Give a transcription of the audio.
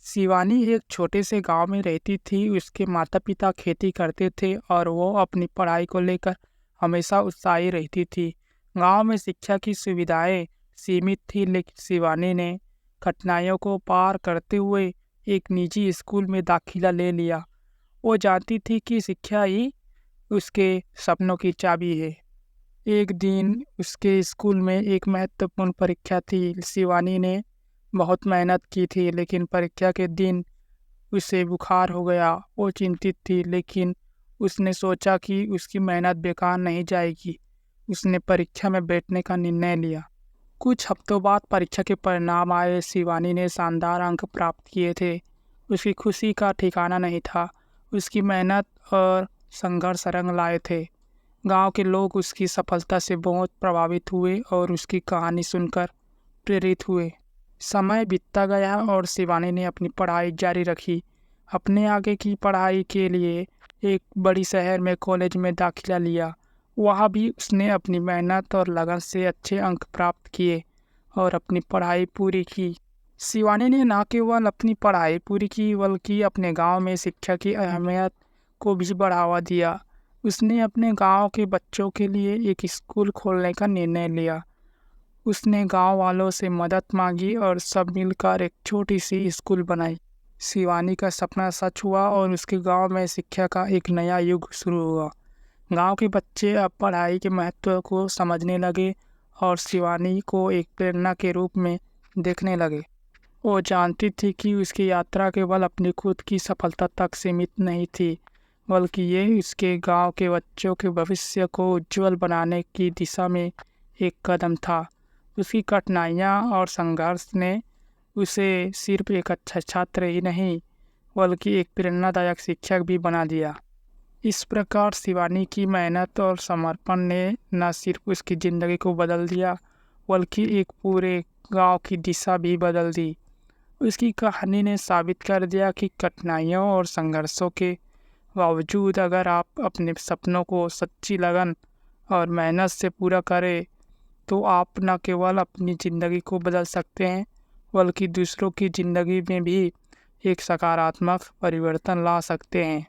शिवानी एक छोटे से गांव में रहती थी। उसके माता-पिता खेती करते थे और वो अपनी पढ़ाई को लेकर हमेशा उत्साही रहती थी। गांव में शिक्षा की सुविधाएं सीमित थी, लेकिन शिवानी ने कठिनाइयों को पार करते हुए एक निजी स्कूल में दाखिला ले लिया। वो जानती थी कि शिक्षा ही उसके सपनों की चाबी है। एक दिन उसके स्कूल में एक महत्वपूर्ण परीक्षा थी। शिवानी ने बहुत मेहनत की थी, लेकिन परीक्षा के दिन उसे बुखार हो गया। वो चिंतित थी, लेकिन उसने सोचा कि उसकी मेहनत बेकार नहीं जाएगी। उसने परीक्षा में बैठने का निर्णय लिया। कुछ हफ्तों बाद परीक्षा के परिणाम आए। शिवानी ने शानदार अंक प्राप्त किए थे। उसकी खुशी का ठिकाना नहीं था। उसकी मेहनत और संघर्ष रंग लाए थे। गांव के लोग उसकी सफलता से बहुत प्रभावित हुए और उसकी कहानी सुनकर प्रेरित हुए। समय बीतता गया और शिवानी ने अपनी पढ़ाई जारी रखी। अपने आगे की पढ़ाई के लिए एक बड़ी शहर में कॉलेज में दाखिला लिया। वहाँ भी उसने अपनी मेहनत और लगन से अच्छे अंक प्राप्त किए और अपनी पढ़ाई पूरी की। शिवानी ने न केवल अपनी पढ़ाई पूरी की, बल्कि अपने गांव में शिक्षा की अहमियत को भी बढ़ावा दिया। उसने अपने गांव के बच्चों के लिए एक स्कूल खोलने का निर्णय लिया। उसने गांव वालों से मदद मांगी और सब मिलकर एक छोटी सी स्कूल बनाई। शिवानी का सपना सच हुआ और उसके गांव में शिक्षा का एक नया युग शुरू हुआ। गांव के बच्चे अब पढ़ाई के महत्व को समझने लगे और शिवानी को एक प्रेरणा के रूप में देखने लगे। वो जानती थी कि उसकी यात्रा केवल अपनी खुद की सफलता तक सीमित नहीं थी, बल्कि ये उसके गांव के बच्चों के भविष्य को उज्जवल बनाने की दिशा में एक कदम था। उसकी कठिनाइयाँ और संघर्ष ने उसे सिर्फ एक अच्छा छात्र ही नहीं, बल्कि एक प्रेरणादायक शिक्षक भी बना दिया। इस प्रकार शिवानी की मेहनत और समर्पण ने न सिर्फ उसकी ज़िंदगी को बदल दिया, बल्कि एक पूरे गांव की दिशा भी बदल दी। उसकी कहानी ने साबित कर दिया कि कठिनाइयों और संघर्षों के बावजूद अगर आप अपने सपनों को सच्ची लगन और मेहनत से पूरा करें, तो आप न केवल अपनी ज़िंदगी को बदल सकते हैं, बल्कि दूसरों की ज़िंदगी में भी एक सकारात्मक परिवर्तन ला सकते हैं।